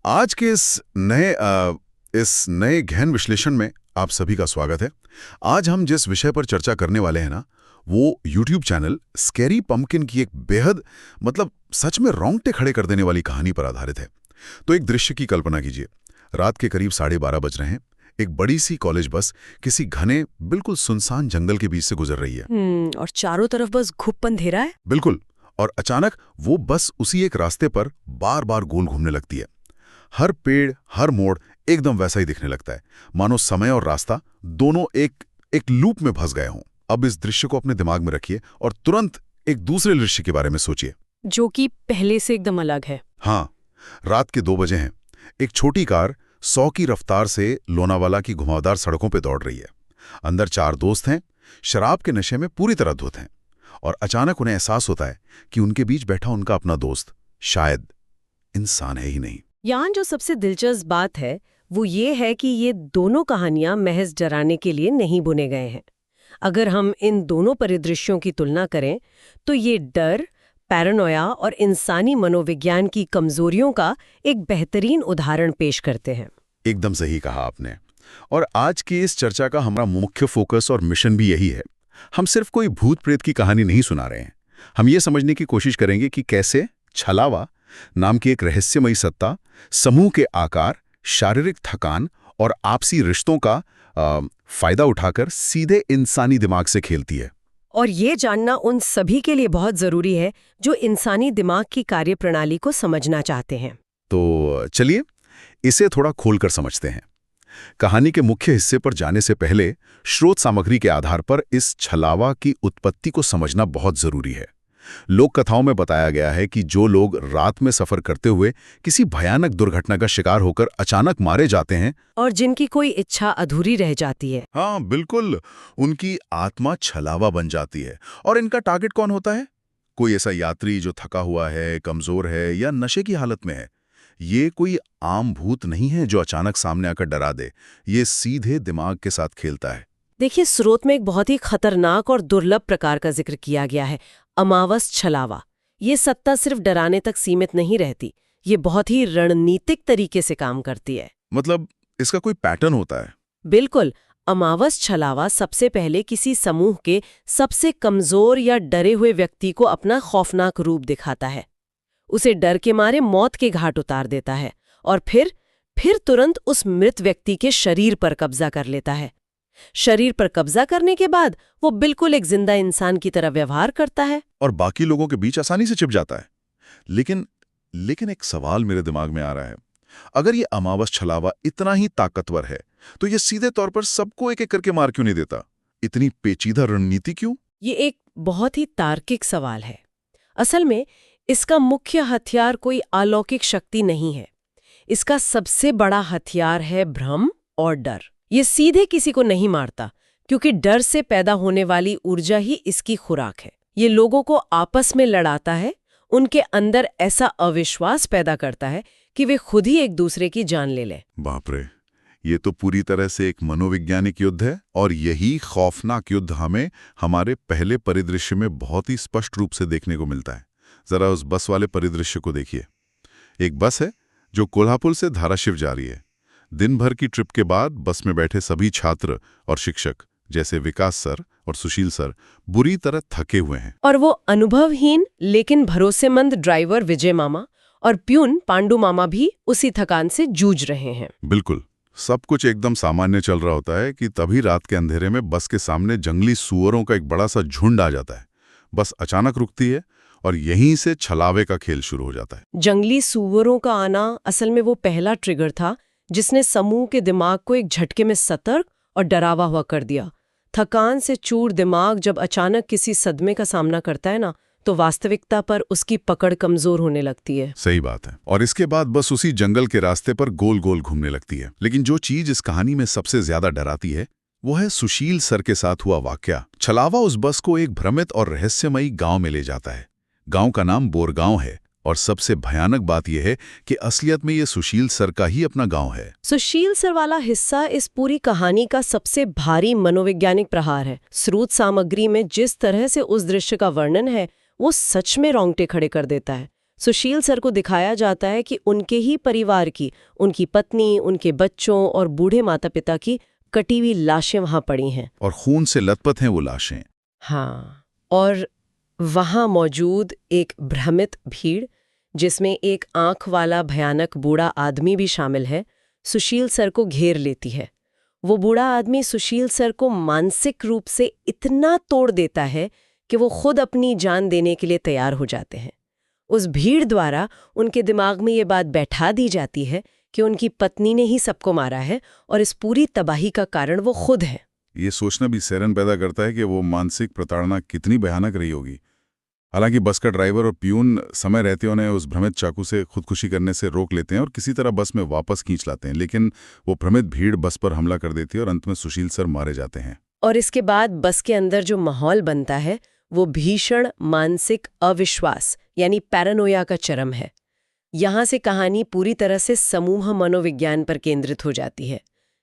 आज के इस नए गहन विश्लेषण में आप सभी का स्वागत है। आज हम जिस विषय पर चर्चा करने वाले हैं ना, वो YouTube चैनल स्कैरी पंपकिन की एक बेहद सच में रोंगटे खड़े कर देने वाली कहानी पर आधारित है। तो एक दृश्य की कल्पना कीजिए। रात के करीब 12:30 बज रहे हैं। एक बड़ी सी कॉलेज बस किसी घने बिल्कुल सुनसान जंगल के बीच से गुजर रही है। और चारों तरफ बस घुप अंधेरा है। बिल्कुल। और अचानक वो बस उसी एक रास्ते पर बार बार गोल घूमने लगती है। हर पेड़, हर मोड़ एकदम वैसा ही दिखने लगता है, मानो समय और रास्ता दोनों एक लूप में फंस गए हों। अब इस दृश्य को अपने दिमाग में रखिए और तुरंत एक दूसरे दृश्य के बारे में सोचिए, जो कि पहले से एकदम अलग है। हाँ, रात के 2 बजे हैं। एक छोटी कार 100 की रफ्तार से लोनावाला की घुमावदार सड़कों पे दौड़ रही है। अंदर 4 दोस्त हैं, शराब के नशे में पूरी तरह धुत हैं। और अचानक उन्हें एहसास होता है कि उनके बीच बैठा उनका अपना दोस्त शायद इंसान है ही नहीं। यहाँ जो सबसे दिलचस्प बात है वो ये है कि ये दोनों कहानियां महज डराने के लिए नहीं बुने गए हैं। अगर हम इन दोनों परिदृश्यों की तुलना करें तो ये डर, पैरानोया और इंसानी मनोविज्ञान की कमजोरियों का एक बेहतरीन उदाहरण पेश करते हैं। एकदम सही कहा आपने। और आज की इस चर्चा का हमारा मुख्य फोकस और मिशन भी यही है। हम सिर्फ कोई भूत प्रेत की कहानी नहीं सुना रहे हैं। हम ये समझने की कोशिश करेंगे कि कैसे छलावा नाम की एक रहस्यमयी सत्ता समूह के आकार, शारीरिक थकान और आपसी रिश्तों का फायदा उठाकर सीधे इंसानी दिमाग से खेलती है। और ये जानना उन सभी के लिए बहुत जरूरी है जो इंसानी दिमाग की कार्यप्रणाली को समझना चाहते हैं। तो चलिए इसे थोड़ा खोलकर समझते हैं। कहानी के मुख्य हिस्से पर जाने से पहले स्रोत सामग्री के आधार पर इस छलावा की उत्पत्ति को समझना बहुत जरूरी है। लोक कथाओं में बताया गया है कि जो लोग रात में सफर करते हुए किसी भयानक दुर्घटना का शिकार होकर अचानक मारे जाते हैं और जिनकी कोई इच्छा अधूरी रह जाती है, हाँ बिल्कुल, उनकी आत्मा छलावा बन जाती है। और इनका टारगेट कौन होता है? कोई ऐसा यात्री जो थका हुआ है, कमजोर है या नशे की हालत में है। ये कोई आम भूत नहीं है जो अचानक सामने आकर डरा दे। ये सीधे दिमाग के साथ खेलता है। देखिए, स्रोत में एक बहुत ही खतरनाक और दुर्लभ प्रकार का जिक्र किया गया है, अमावस छलावा। ये सत्ता सिर्फ डराने तक सीमित नहीं रहती, ये बहुत ही रणनीतिक तरीके से काम करती है। इसका कोई पैटर्न होता है? बिल्कुल। अमावस छलावा सबसे पहले किसी समूह के सबसे कमजोर या डरे हुए व्यक्ति को अपना खौफनाक रूप दिखाता है, उसे डर के मारे मौत के घाट उतार देता है और फिर तुरंत उस मृत व्यक्ति के शरीर पर कब्जा कर लेता है। शरीर पर कब्जा करने के बाद वो बिल्कुल एक जिंदा इंसान की तरह व्यवहार करता है और बाकी लोगों के बीच आसानी से छिप जाता है। लेकिन एक सवाल मेरे दिमाग में आ रहा है। अगर ये अमावस छलावा इतना ही ताकतवर है तो ये सीधे तौर पर सबको एक एक करके मार क्यों नहीं देता? इतनी पेचीदा रणनीति क्यों? ये एक बहुत ही तार्किक सवाल है। असल में इसका मुख्य हथियार कोई अलौकिक शक्ति नहीं है। इसका सबसे बड़ा हथियार है भ्रम और डर। ये सीधे किसी को नहीं मारता, क्योंकि डर से पैदा होने वाली ऊर्जा ही इसकी खुराक है। ये लोगों को आपस में लड़ाता है, उनके अंदर ऐसा अविश्वास पैदा करता है कि वे खुद ही एक दूसरे की जान ले लें। बाप रे, ये तो पूरी तरह से एक मनोवैज्ञानिक युद्ध है। और यही खौफनाक युद्ध हमें हमारे पहले परिदृश्य में बहुत ही स्पष्ट रूप से देखने को मिलता है। जरा उस बस वाले परिदृश्य को देखिए। एक बस है जो कोल्हापुर से धाराशिव जा रही है। दिन भर की ट्रिप के बाद बस में बैठे सभी छात्र और शिक्षक, जैसे विकास सर और सुशील सर, बुरी तरह थके हुए हैं। और वो अनुभवहीन लेकिन भरोसेमंद ड्राइवर विजय मामा और प्यून पांडु मामा भी उसी थकान से जूझ रहे हैं। बिल्कुल, सब कुछ एकदम सामान्य चल रहा होता है कि तभी रात के अंधेरे में बस के सामने जंगली सूअरों का एक बड़ा सा झुंड आ जाता है। बस अचानक रुकती है और यहीं से छलावे का खेल शुरू हो जाता है। जंगली सूअरों का आना असल में वो पहला ट्रिगर था जिसने समूह के दिमाग को एक झटके में सतर्क और डरावा हुआ कर दिया। थकान से चूर दिमाग जब अचानक किसी सदमे का सामना करता है ना, तो वास्तविकता पर उसकी पकड़ कमजोर होने लगती है। सही बात है। और इसके बाद बस उसी जंगल के रास्ते पर गोल गोल घूमने लगती है। लेकिन जो चीज इस कहानी में सबसे ज्यादा डराती है वो है सुशील सर के साथ हुआ वाकया। छलावा उस बस को एक भ्रमित और रहस्यमयी गांव में ले जाता है। गांव का नाम बोरगांव है। और सबसे भयानक बात यह है कि असलियत में ये सुशील सर का ही अपना गांव है। सुशील सर वाला हिस्सा इस पूरी कहानी का सबसे भारी मनोवैज्ञानिक प्रहार है। स्रोत सामग्री में जिस तरह से उस दृश्य का वर्णन है वो सच में रोंगटे खड़े कर देता है। सुशील सर को दिखाया जाता है कि उनके ही परिवार की, उनकी पत्नी, उनके बच्चों और बूढ़े माता पिता की कटी हुई लाशें वहां पड़ी हैं। और खून से लथपथ हैं वो लाशें। हाँ, और वहां मौजूद एक भ्रमित भीड़, जिसमें एक आंख वाला भयानक बूढ़ा आदमी भी शामिल है, सुशील सर को घेर लेती है। वो बूढ़ा आदमी सुशील सर को मानसिक रूप से इतना तोड़ देता है कि वो खुद अपनी जान देने के लिए तैयार हो जाते हैं। उस भीड़ द्वारा उनके दिमाग में ये बात बैठा दी जाती है कि उनकी पत्नी ने ही सबको मारा है और इस पूरी तबाही का कारण वो खुद है। ये सोचना भी सैरन पैदा करता है कि वो मानसिक प्रताड़ना कितनी भयानक रही होगी। हालांकि बस का ड्राइवर और पियून समय रहते उन्हें उस भ्रमित चाकू से खुदकुशी करने से रोक लेते हैं और किसी तरह बस में वापस खींच लाते हैं, लेकिन वो भ्रमित भीड़ बस पर हमला कर देती है और अंत में सुशील सर मारे जाते हैं। और इसके बाद बस के अंदर जो माहौल बनता है वो भीषण मानसिक अविश्वास यानी पैरानोया का चरम है। यहाँ से कहानी पूरी तरह से समूह मनोविज्ञान पर केंद्रित हो जाती है।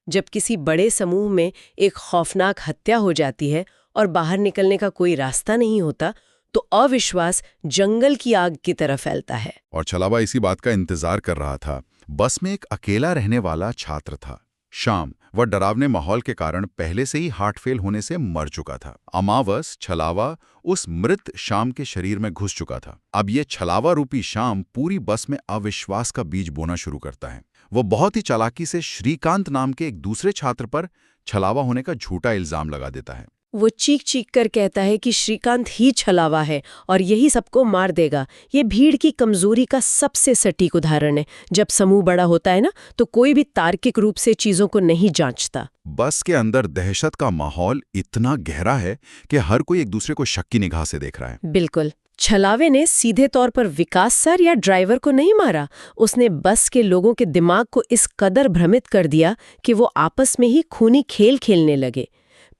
जब किसी बड़े समूह में एक खौफनाक हत्या हो जाती है और बाहर निकलने का कोई रास्ता नहीं होता, तो अविश्वास जंगल की आग की तरह फैलता है। और छलावा इसी बात का इंतजार कर रहा था। बस में एक अकेला रहने वाला छात्र था, श्याम। वह डरावने माहौल के कारण पहले से ही हार्ट फेल होने से मर चुका था। अमावस छलावा उस मृत श्याम के शरीर में घुस चुका था। अब ये छलावा रूपी श्याम पूरी बस में अविश्वास का बीज बोना शुरू करता है। वो बहुत ही चालाकी से श्रीकांत नाम के एक दूसरे छात्र पर छलावा होने का झूठा इल्जाम लगा देता है। वो चीख चीख कर कहता है कि श्रीकांत ही छलावा है और यही सबको मार देगा। ये भीड़ की कमजोरी का सबसे सटीक उदाहरण है। जब समूह बड़ा होता है ना, तो कोई भी तार्किक रूप से चीजों को नहीं जांचता। बस के अंदर दहशत का माहौल इतना गहरा है कि हर कोई एक दूसरे को शक की निगाह से देख रहा है। बिल्कुल। छलावे ने सीधे तौर पर विकास सर या ड्राइवर को नहीं मारा, उसने बस के लोगों के दिमाग को इस कदर भ्रमित कर दिया कि वो आपस में ही खूनी खेल खेलने लगे।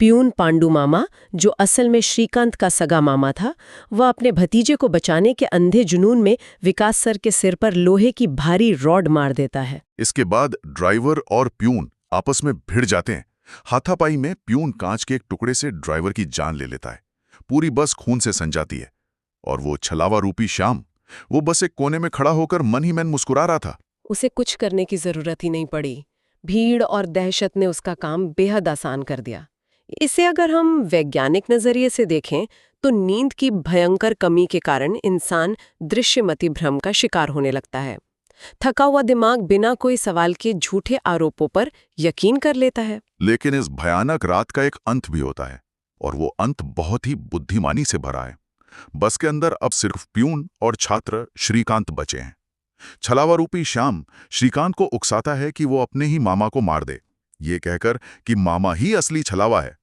पियून पांडु मामा, जो असल में श्रीकांत का सगा मामा था, वह अपने भतीजे को बचाने के अंधे जुनून में विकास सर के सिर पर लोहे की भारी रॉड मार देता है। इसके बाद ड्राइवर और प्यून आपस में भिड़ जाते हैं। हाथापाई में प्यून कांच के एक टुकड़े से ड्राइवर की जान ले लेता है। पूरी बस खून से सन जाती है और वो छलावा रूपी श्याम, वो बस एक कोने में खड़ा होकर मन ही मन मुस्कुरा रहा था। उसे कुछ करने की जरूरत ही नहीं पड़ी। भीड़ और दहशत ने उसका काम बेहद आसान कर दिया। इसे अगर हम वैज्ञानिक नजरिए से देखें तो नींद की भयंकर कमी के कारण इंसान दृश्यमति भ्रम का शिकार होने लगता है। थका हुआ दिमाग बिना कोई सवाल के झूठे आरोपों पर यकीन कर लेता है। लेकिन इस भयानक रात का एक अंत भी होता है और वो अंत बहुत ही बुद्धिमानी से भरा है। बस के अंदर अब सिर्फ प्यून और छात्र श्रीकांत बचे हैं। छलावा रूपी श्याम श्रीकांत को उकसाता है कि वो अपने ही मामा को मार दे, ये कहकर कि मामा ही असली छलावा है।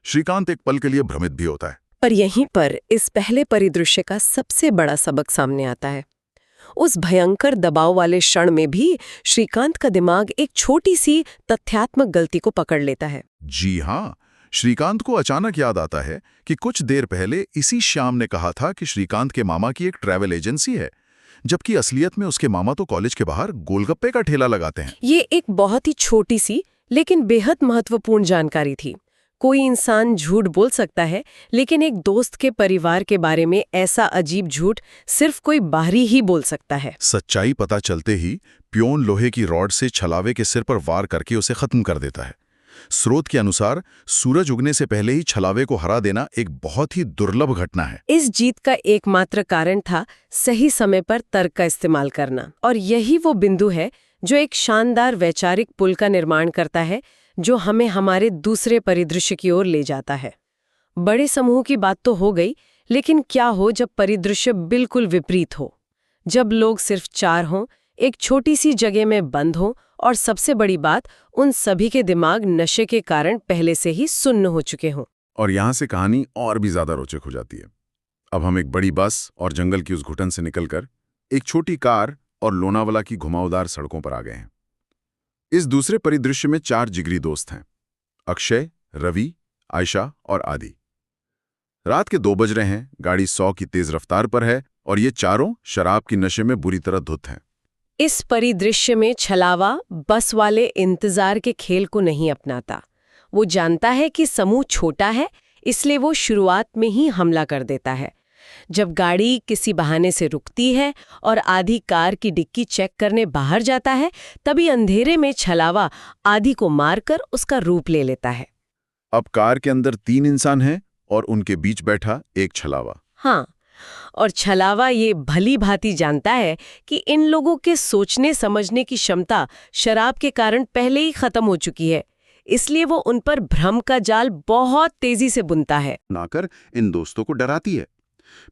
श्रीकांत एक पल के लिए भ्रमित भी होता है। पर यहीं पर इस पहले परिदृश्य का सबसे बड़ा सबक सामने आता है। उस भयंकर दबाव वाले क्षण में भी श्रीकांत का दिमाग एक छोटी सी तथ्यात्मक गलती को पकड़ लेता है। जी हाँ, श्रीकांत को अचानक याद आता है कि कुछ देर पहले इसी श्याम ने कहा था कि श्रीकांत के मामा की एक ट्रैवल एजेंसी है, जबकि असलियत में उसके मामा तो कॉलेज के बाहर गोलगप्पे का ठेला लगाते हैं। ये एक बहुत ही छोटी सी लेकिन बेहद महत्वपूर्ण जानकारी थी। कोई इंसान झूठ बोल सकता है, लेकिन एक दोस्त के परिवार के बारे में ऐसा अजीब झूठ सिर्फ कोई बाहरी ही बोल सकता है। सच्चाई पता चलते ही प्योन लोहे की रॉड से छलावे के सिर पर वार करके उसे खत्म कर देता है। स्रोत के अनुसार सूरज उगने से पहले ही छलावे को हरा देना एक बहुत ही दुर्लभ घटना है। इस जीत का एकमात्र कारण था सही समय पर तर्क का इस्तेमाल करना, और यही वो बिंदु है जो एक शानदार वैचारिक पुल का निर्माण करता है, जो हमें हमारे दूसरे परिदृश्य की ओर ले जाता है। बड़े समूह की बात तो हो गई, लेकिन क्या हो जब परिदृश्य बिल्कुल विपरीत हो, जब लोग सिर्फ 4 हों, एक छोटी सी जगह में बंद हों, और सबसे बड़ी बात, उन सभी के दिमाग नशे के कारण पहले से ही सुन्न हो चुके हों। और यहाँ से कहानी और भी ज्यादा रोचक हो जाती है। अब हम एक बड़ी बस और जंगल की उस घुटन से निकलकर एक छोटी कार और लोनावाला की घुमावदार सड़कों पर आ गए हैं। इस दूसरे परिदृश्य में 4 जिगरी दोस्त हैं, अक्षय, रवि, आयशा और आदि। रात के 2 बज रहे हैं, गाड़ी 100 की तेज रफ्तार पर है और ये चारों शराब की नशे में बुरी तरह धुत हैं। इस परिदृश्य में छलावा बस वाले इंतजार के खेल को नहीं अपनाता। वो जानता है कि समूह छोटा है, इसलिए वो शुरुआत में ही हमला कर देता है। जब गाड़ी किसी बहाने से रुकती है और आधी कार की डिक्की चेक करने बाहर जाता है, तभी अंधेरे में छलावा आधी को मारकर उसका रूप ले लेता है। अब कार के अंदर 3 इंसान हैं और उनके बीच बैठा एक छलावा। हाँ, और छलावा ये भली भांति जानता है कि इन लोगों के सोचने समझने की क्षमता शराब के कारण पहले ही खत्म हो चुकी है, इसलिए वो उन पर भ्रम का जाल बहुत तेजी से बुनता है। नाकर इन दोस्तों को डराती है।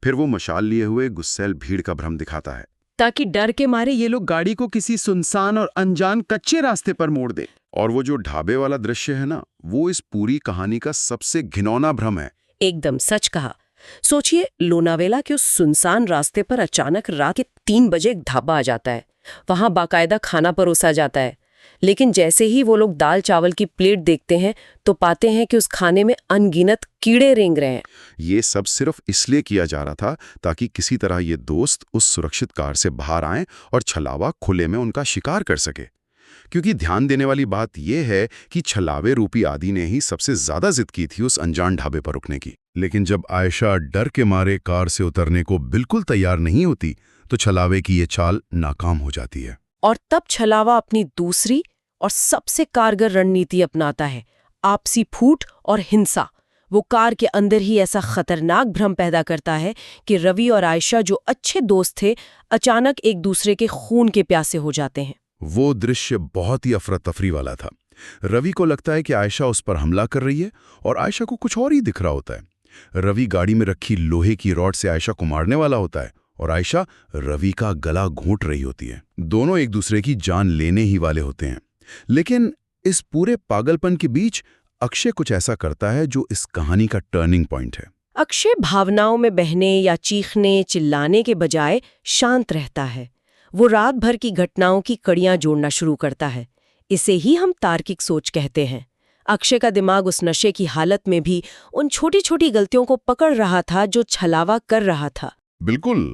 फिर वो मशाल लिए हुए गुस्सैल भीड़ का भ्रम दिखाता है, ताकि डर के मारे ये लोग गाड़ी को किसी सुनसान और अनजान कच्चे रास्ते पर मोड़ दे। और वो जो ढाबे वाला दृश्य है ना, वो इस पूरी कहानी का सबसे घिनौना भ्रम है। एकदम सच कहा। सोचिए, लोनावेला के उस सुनसान रास्ते पर अचानक रात के 3 बजे एक ढाबा आ जाता है। वहां बाकायदा खाना परोसा जाता है, लेकिन जैसे ही वो लोग दाल चावल की प्लेट देखते हैं तो पाते हैं कि उस खाने में अनगिनत कीड़े रेंग रहे हैं। ये सब सिर्फ इसलिए किया जा रहा था ताकि किसी तरह ये दोस्त उस सुरक्षित कार से बाहर आएं और छलावा खुले में उनका शिकार कर सके। क्योंकि ध्यान देने वाली बात यह है कि छलावे रूपी आदि ने ही सबसे ज्यादा जिद की थी उस अनजान ढाबे पर रुकने की। लेकिन जब आयशा डर के मारे कार से उतरने को बिल्कुल तैयार नहीं होती, तो छलावे की ये चाल नाकाम हो जाती है। और तब छलावा अपनी दूसरी और सबसे कारगर रणनीति अपनाता है, आपसी फूट और हिंसा। वो कार के अंदर ही ऐसा खतरनाक भ्रम पैदा करता है कि रवि और आयशा, जो अच्छे दोस्त थे, अचानक एक दूसरे के खून के प्यासे हो जाते हैं। वो दृश्य बहुत ही अफरा तफरी वाला था। रवि को लगता है कि आयशा उस पर हमला कर रही है और आयशा को कुछ और ही दिख रहा होता है। रवि गाड़ी में रखी लोहे की रॉड से आयशा को मारने वाला होता है और आयशा रवि का गला घोंट रही होती है। दोनों एक दूसरे की जान लेने ही वाले होते हैं। लेकिन इस पूरे पागलपन के बीच अक्षय कुछ ऐसा करता है जो इस कहानी का टर्निंग पॉइंट है। अक्षय भावनाओं में बहने या चीखने चिल्लाने के बजाय शांत रहता है। वो रात भर की घटनाओं की कड़ियां जोड़ना शुरू करता है। इसे ही हम तार्किक सोच कहते हैं। अक्षय का दिमाग उस नशे की हालत में भी उन छोटी छोटी गलतियों को पकड़ रहा था जो छलावा कर रहा था। बिल्कुल।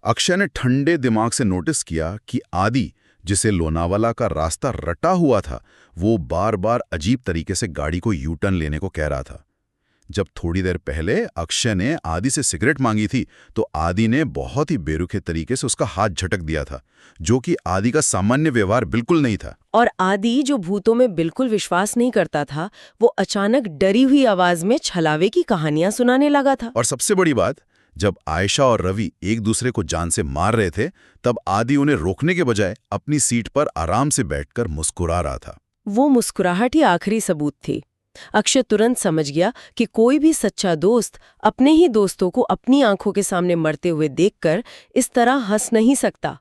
अक्षय ने ठंडे दिमाग से नोटिस किया कि आदि, जिसे लोनावाला का रास्ता रटा हुआ था, वो बार बार अजीब तरीके से गाड़ी को यू टर्न लेने को कह रहा था। जब थोड़ी देर पहले अक्षय ने आदि से सिगरेट मांगी थी, तो आदि ने बहुत ही बेरुखे तरीके से उसका हाथ झटक दिया था, जो कि आदि का सामान्य व्यवहार बिल्कुल नहीं था। और आदि, जो भूतों में बिल्कुल विश्वास नहीं करता था, वो अचानक डरी हुई आवाज में छलावे की कहानियां सुनाने लगा था। और सबसे बड़ी बात, जब आयशा और रवि एक दूसरे को जान से मार रहे थे, तब आदि उन्हें रोकने के बजाय अपनी सीट पर आराम से बैठकर मुस्कुरा रहा था। वो मुस्कुराहट ही आखिरी सबूत थी। अक्षय तुरंत समझ गया कि कोई भी सच्चा दोस्त अपने ही दोस्तों को अपनी आंखों के सामने मरते हुए देखकर इस तरह हंस नहीं सकता।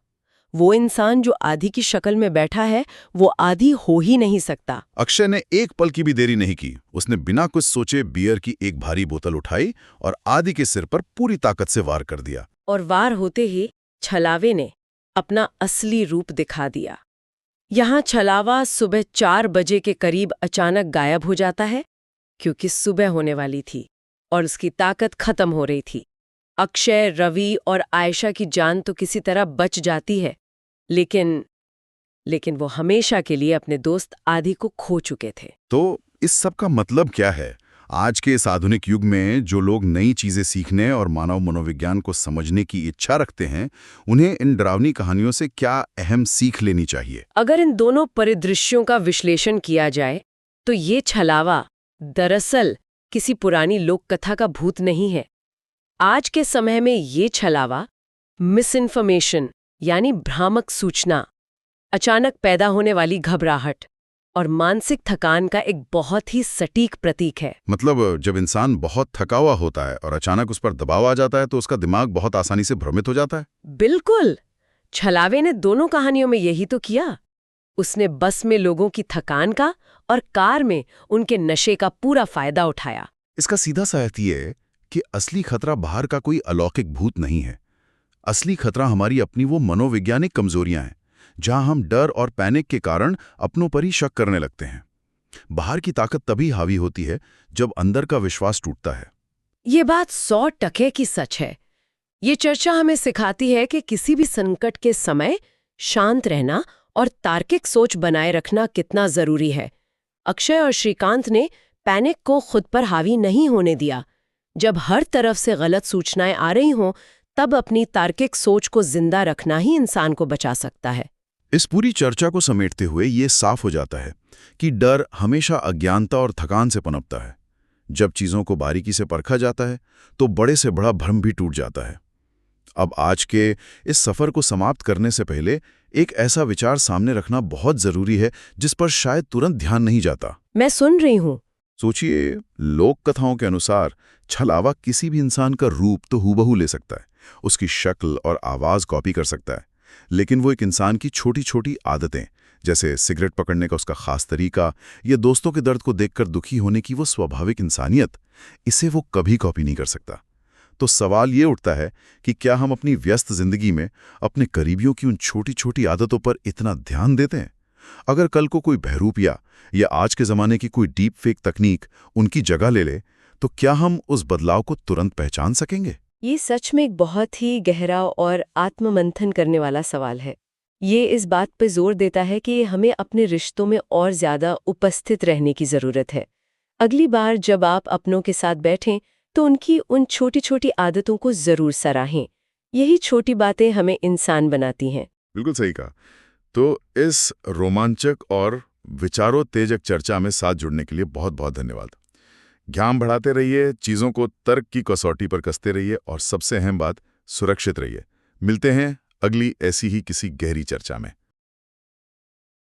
वो इंसान जो आदि की शक्ल में बैठा है, वो आदि हो ही नहीं सकता। अक्षय ने एक पल की भी देरी नहीं की। उसने बिना कुछ सोचे बियर की एक भारी बोतल उठाई और आदि के सिर पर पूरी ताकत से वार कर दिया। और वार होते ही छलावे ने अपना असली रूप दिखा दिया। यहाँ छलावा सुबह 4 बजे के करीब अचानक गायब हो जाता है, क्योंकि सुबह होने वाली थी और उसकी ताकत खत्म हो रही थी। अक्षय, रवि और आयशा की जान तो किसी तरह बच जाती है, लेकिन वो हमेशा के लिए अपने दोस्त आदि को खो चुके थे। तो इस सब का मतलब क्या है? आज के इस आधुनिक युग में जो लोग नई चीजें सीखने और मानव मनोविज्ञान को समझने की इच्छा रखते हैं, उन्हें इन डरावनी कहानियों से क्या अहम सीख लेनी चाहिए? अगर इन दोनों परिदृश्यों का विश्लेषण किया जाए तो ये छलावा दरअसल किसी पुरानी लोक कथा का भूत नहीं है। आज के समय में ये छलावा मिसइन्फॉर्मेशन यानी भ्रामक सूचना, अचानक पैदा होने वाली घबराहट और मानसिक थकान का एक बहुत ही सटीक प्रतीक है। मतलब जब इंसान बहुत थका हुआ होता है और अचानक उस पर दबाव आ जाता है, तो उसका दिमाग बहुत आसानी से भ्रमित हो जाता है। बिल्कुल। छलावे ने दोनों कहानियों में यही तो किया। उसने बस में लोगों की थकान का और कार में उनके नशे का पूरा फायदा उठाया। इसका सीधा सा अर्थ ये है कि असली खतरा बाहर का कोई अलौकिक भूत नहीं है। असली खतरा हमारी अपनी वो मनोवैज्ञानिक कमजोरियां हैं, जहां हम डर और पैनिक के कारण अपनों पर ही शक करने लगते हैं। बाहर की ताकत तभी हावी होती है जब अंदर का विश्वास टूटता है। ये बात 100% की सच है। ये चर्चा हमें सिखाती है कि किसी भी संकट के समय शांत रहना और तार्किक सोच बनाए रखना कितना जरूरी है। अक्षय और श्रीकांत ने पैनिक को खुद पर हावी नहीं होने दिया। जब हर तरफ से गलत सूचनाएं आ रही हों, तब अपनी तार्किक सोच को जिंदा रखना ही इंसान को बचा सकता है। इस पूरी चर्चा को समेटते हुए ये साफ हो जाता है कि डर हमेशा अज्ञानता और थकान से पनपता है। जब चीज़ों को बारीकी से परखा जाता है तो बड़े से बड़ा भ्रम भी टूट जाता है। अब आज के इस सफ़र को समाप्त करने से पहले एक ऐसा विचार सामने रखना बहुत ज़रूरी है जिस पर शायद तुरंत ध्यान नहीं जाता। मैं सुन रही हूँ। सोचिए, लोक कथाओं के अनुसार छलावा किसी भी इंसान का रूप तो हूबहू ले सकता है, उसकी शक्ल और आवाज़ कॉपी कर सकता है, लेकिन वो एक इंसान की छोटी छोटी आदतें, जैसे सिगरेट पकड़ने का उसका खास तरीका या दोस्तों के दर्द को देखकर दुखी होने की वो स्वाभाविक इंसानियत, इसे वो कभी कॉपी नहीं कर सकता। तो सवाल ये उठता है कि क्या हम अपनी व्यस्त जिंदगी में अपने करीबियों की उन छोटी छोटी आदतों पर इतना ध्यान देते हैं? अगर कल को कोई बहरूपिया या आज के ज़माने की कोई डीप फेक तकनीक उनकी जगह ले ले, तो क्या हम उस बदलाव को तुरंत पहचान सकेंगे? ये सच में एक बहुत ही गहरा और आत्ममंथन करने वाला सवाल है। ये इस बात पर जोर देता है कि हमें अपने रिश्तों में और ज़्यादा उपस्थित रहने की ज़रूरत है। अगली बार जब आप अपनों के साथ बैठें तो उनकी उन छोटी छोटी आदतों को ज़रूर सराहें। यही छोटी बातें हमें इंसान बनाती हैं। बिल्कुल सही कहा। तो इस रोमांचक और विचारोत्तेजक चर्चा में साथ जुड़ने के लिए बहुत बहुत धन्यवाद। ज्ञान बढ़ाते रहिए, चीज़ों को तर्क की कसौटी पर कसते रहिए और सबसे अहम बात, सुरक्षित रहिए। मिलते हैं अगली ऐसी ही किसी गहरी चर्चा में।